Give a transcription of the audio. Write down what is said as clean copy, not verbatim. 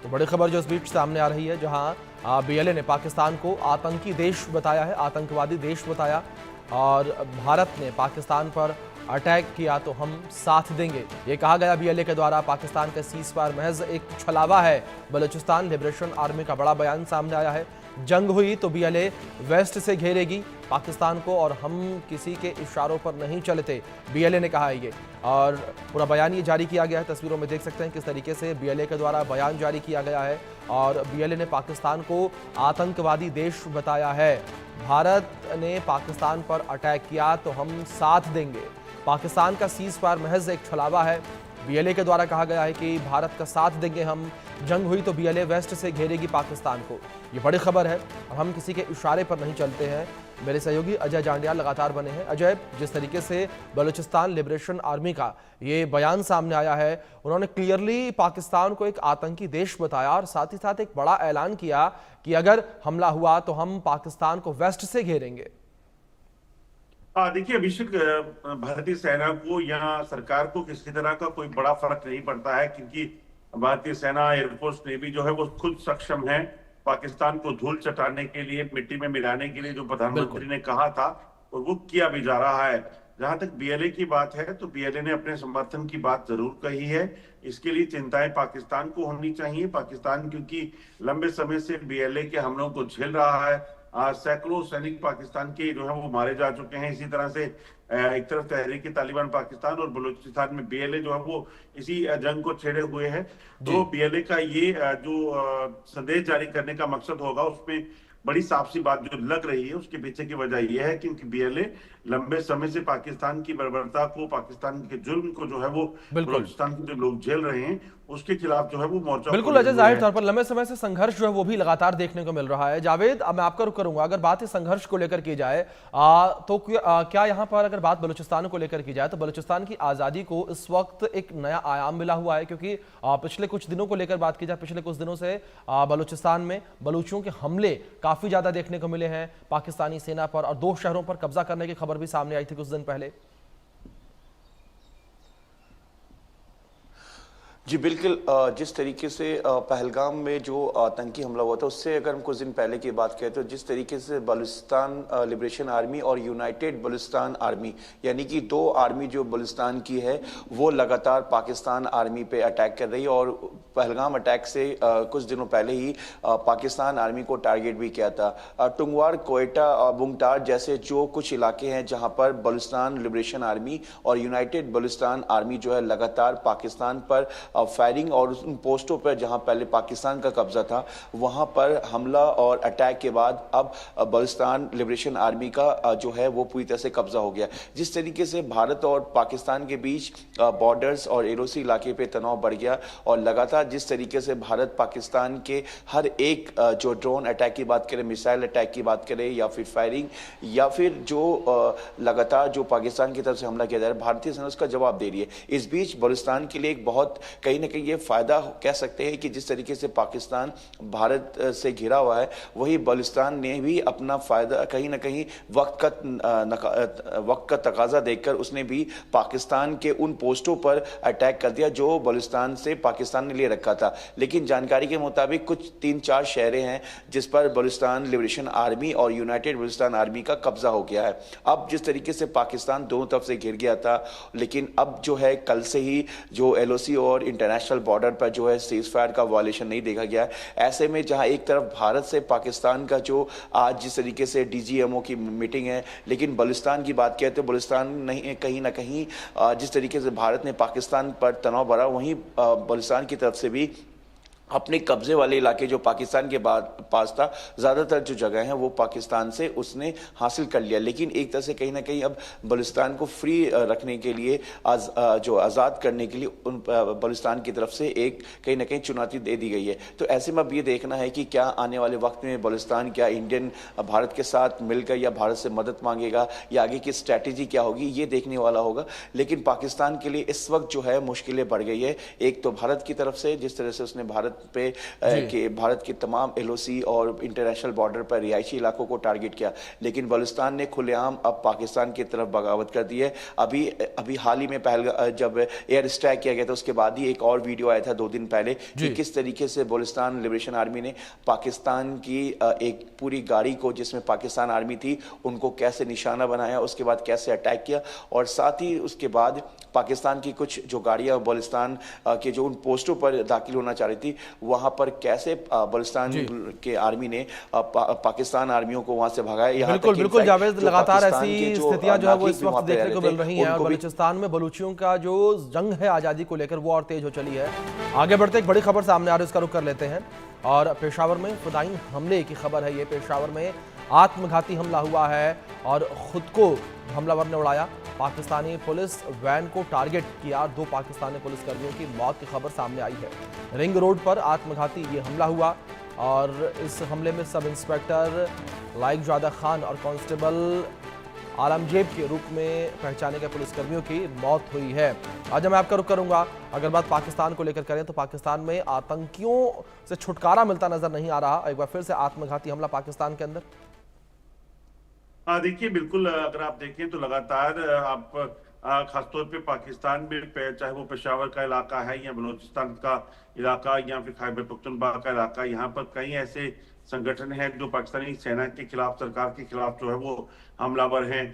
तो बड़ी खबर जो इस बीच सामने आ रही है, जहां बीएलए ने पाकिस्तान को आतंकी देश बताया है, आतंकवादी देश बताया, और भारत ने पाकिस्तान पर अटैक किया तो हम साथ देंगे, ये कहा गया बीएलए के द्वारा। पाकिस्तान का सीज़फायर महज एक छलावा है। बलूचिस्तान लिबरेशन आर्मी का बड़ा बयान सामने आया है। जंग हुई तो बीएलए वेस्ट से घेरेगी पाकिस्तान को, और हम किसी के इशारों पर नहीं चलते, बीएलए ने कहा है ये। और पूरा बयान ये जारी किया गया है। तस्वीरों में देख सकते हैं किस तरीके से बीएलए के द्वारा बयान जारी किया गया है, और बीएलए ने पाकिस्तान को आतंकवादी देश बताया है। भारत ने पाकिस्तान पर अटैक किया तो हम साथ देंगे। पाकिस्तान का सीज़फायर महज एक छलावा है। बीएलए के द्वारा कहा गया है कि भारत का साथ देंगे हम। जंग हुई तो बीएलए वेस्ट से घेरेगी पाकिस्तान को, ये बड़ी खबर है। और हम किसी के इशारे पर नहीं चलते हैं। मेरे सहयोगी अजय जांडिया लगातार बने हैं। अजय, जिस तरीके से बलूचिस्तान लिबरेशन आर्मी का ये बयान सामने आया है, उन्होंने क्लियरली पाकिस्तान को एक आतंकी देश बताया, और साथ ही साथ एक बड़ा ऐलान किया कि अगर हमला हुआ तो हम पाकिस्तान को वेस्ट से घेरेंगे। देखिए अभिषेक, भारतीय सेना को या सरकार को किसी तरह का कोई बड़ा फर्क नहीं पड़ता है, क्योंकि भारतीय सेना, एयरफोर्स, नेवी जो है वो खुद सक्षम है पाकिस्तान को धूल चटाने के लिए, मिट्टी में मिलाने के लिए। जो प्रधानमंत्री ने कहा था और वो किया भी जा रहा है। जहां तक बीएलए की बात है तो बीएलए ने अपने समर्थन की बात जरूर कही है। इसके लिए चिंताएं पाकिस्तान को होनी चाहिए। पाकिस्तान क्योंकि लंबे समय से बीएलए के हमलों को झेल रहा है। सैकड़ों सैनिक पाकिस्तान के जो है वो मारे जा चुके हैं। इसी तरह से एक तरफ तहरीक तालिबान पाकिस्तान और बलूचिस्तान में बीएलए जो है वो इसी जंग को छेड़े हुए है। तो बीएलए का ये जो संदेश जारी करने का मकसद होगा, उसमें बड़ी साफ सी बात जो लग रही है, उसके पीछे की वजह यह है क्योंकि बीएलए लंबे समय से पाकिस्तान की बर्बरता को, पाकिस्तान के जुल्म को जो है वो बलूचिस्तान के जो लोग झेल रहे हैं, उसके खिलाफ जो है वो मोर्चा। बिल्कुल अजय, जाहिर तौर पर लंबे समय से संघर्ष जो है वो भी लगातार देखने को मिल रहा है। जावेद, अब मैं आपका रुख करूंगा। अगर बात इस संघर्ष को लेकर की जाए तो क्या यहाँ पर अगर बात बलूचिस्तान को लेकर की जाए तो बलूचिस्तान की आज़ादी को इस वक्त एक नया आयाम मिला हुआ है, क्योंकि पिछले कुछ दिनों को लेकर बात की जाए, पिछले कुछ दिनों से बलूचिस्तान में बलूचियों के हमले काफ़ी ज़्यादा देखने को मिले हैं पाकिस्तानी सेना पर, और 2 शहरों पर कब्जा करने की खबर भी सामने आई थी कुछ दिन पहले। जी बिल्कुल। जिस तरीके से पहलगाम में जो आतंकी हमला हुआ था, उससे अगर हम कुछ दिन पहले की बात करें तो जिस तरीके से बलूचिस्तान लिबरेशन आर्मी और यूनाइटेड बलूचिस्तान आर्मी, यानी कि 2 आर्मी जो बलूचिस्तान की है, वो लगातार पाकिस्तान आर्मी पे अटैक कर रही है। और पहलगाम अटैक से कुछ दिनों पहले ही पाकिस्तान आर्मी को टारगेट भी किया था। टुंगवार, कोयटा, बुंगटार जैसे जो कुछ इलाके हैं जहां पर बलूचिस्तान लिबरेशन आर्मी और यूनाइटेड बलूचिस्तान आर्मी जो है लगातार पाकिस्तान पर फायरिंग, और उन पोस्टों पर जहां पहले पाकिस्तान का कब्जा था वहां पर हमला और अटैक के बाद अब बलूचिस्तान लिबरेशन आर्मी का जो है वो पूरी तरह से कब्जा हो गया। जिस तरीके से भारत और पाकिस्तान के बीच बॉर्डर्स और एलओसी इलाके पे तनाव बढ़ गया, और लगातार जिस तरीके से भारत पाकिस्तान के हर एक जो ड्रोन अटैक की बात करें, मिसाइल अटैक की बात करें, या फिर फायरिंग, या फिर जो लगातार जो पाकिस्तान की तरफ से हमला किया जा रहा है, भारतीय सेना उसका जवाब दे रही है। इस बीच बलूचिस्तान के लिए एक बहुत कहीं ना कहीं ये फायदा कह सकते हैं कि जिस तरीके से पाकिस्तान भारत से घिरा हुआ है, वही बलूचिस्तान ने भी अपना फायदा कहीं ना कहीं वक्त का तकाजा देखकर उसने भी पाकिस्तान के उन पोस्टों पर अटैक कर दिया जो बलूचिस्तान से पाकिस्तान ने ले रखा था। लेकिन जानकारी के मुताबिक कुछ 3-4 शहरें हैं जिस पर बलूचिस्तान लिबरेशन आर्मी और यूनाइटेड बलूचिस्तान आर्मी का कब्जा हो गया है। अब जिस तरीके से पाकिस्तान दोनों तरफ से घिर गया था, लेकिन अब जो है कल से ही जो एलओसी और इंटरनेशनल बॉर्डर पर जो है सीज़फायर का वायलेशन नहीं देखा गया है। ऐसे में जहां एक तरफ भारत से पाकिस्तान का जो आज जिस तरीके से डीजीएमओ की मीटिंग है, लेकिन बलूचिस्तान की बात करें तो बलूचिस्तान नहीं, कहीं ना कहीं जिस तरीके से भारत ने पाकिस्तान पर तनाव बढ़ा, वहीं बलूचिस्तान की तरफ से भी अपने कब्जे वाले इलाके जो पाकिस्तान के पास था, ज़्यादातर जो जगह हैं वो पाकिस्तान से उसने हासिल कर लिया। लेकिन एक तरह से कहीं ना कहीं अब बलूचिस्तान को फ्री रखने के लिए, जो आज़ाद करने के लिए उन बलूचिस्तान की तरफ से एक कहीं ना कहीं चुनौती दे दी गई है। तो ऐसे में अब ये देखना है कि क्या आने वाले वक्त में बलूचिस्तान क्या इंडियन भारत के साथ मिलकर या भारत से मदद मांगेगा, या आगे की स्ट्रैटेजी क्या होगी, ये देखने वाला होगा। लेकिन पाकिस्तान के लिए इस वक्त जो है मुश्किलें बढ़ गई है। एक तो भारत की तरफ से जिस तरह से उसने भारत पे कि भारत के तमाम एलओसी और इंटरनेशनल बॉर्डर पर रिहायशी इलाकों को टारगेट किया, लेकिन बलूचिस्तान ने खुलेआम अब पाकिस्तान की तरफ बगावत कर दी है। अभी हाल ही में जब एयर स्ट्राइक किया गया था उसके बाद ही एक और वीडियो आया था 2 दिन पहले कि किस तरीके से बलूचिस्तान लिबरेशन आर्मी ने पाकिस्तान की एक पूरी गाड़ी को, जिसमें पाकिस्तान आर्मी थी, उनको कैसे निशाना बनाया, उसके बाद कैसे अटैक किया, और साथ ही उसके बाद पाकिस्तान की कुछ जो गाड़ियां बलूचिस्तान के जो उन पोस्टों पर दाखिल होना चाह रही थी, वहां पर कैसे बलूचिस्तान के आर्मी ने पाकिस्तान आर्मियों को वहां से भगाया। बिल्कुल बिल्कुल जावेद, लगातार ऐसी स्थितियां जो है वो इस वक्त देखने को मिल रही हैं और बलूचिस्तान में बलूचियों का जो जंग है आजादी को लेकर वो और तेज हो चली है। आगे बढ़ते एक बड़ी खबर सामने आ रही है, उसका रुख कर लेते हैं। और पेशावर में फिदायीन हमले की खबर है। ये पेशावर में आत्मघाती हमला हुआ है और खुद को हमलावर ने उड़ाया। पाकिस्तानी पुलिस वैन को टारगेट किया, 2 पाकिस्तानी पुलिसकर्मियों की मौत की खबर सामने आई है। रिंग रोड पर आत्मघाती ये हमला हुआ और इस हमले में सब इंस्पेक्टर लाइकजादा खान और कांस्टेबल आलमजेब के रूप में पहचाने गए पुलिसकर्मियों की मौत हुई है। आज मैं आपका रुख करूंगा, अगर बात पाकिस्तान को लेकर करें तो पाकिस्तान में आतंकियों से छुटकारा मिलता नजर नहीं आ रहा। एक बार फिर से आत्मघाती हमला पाकिस्तान के अंदर। देखिए बिल्कुल, अगर आप देखें तो लगातार आप खासतौर पे पाकिस्तान में चाहे वो पेशावर का इलाका है या बलूचिस्तान का इलाका या फिर खैबर पख्तूनख्वा का इलाका, यहाँ पर कई ऐसे संगठन हैं जो पाकिस्तानी सेना के खिलाफ, सरकार के खिलाफ जो है वो हमलावर हैं।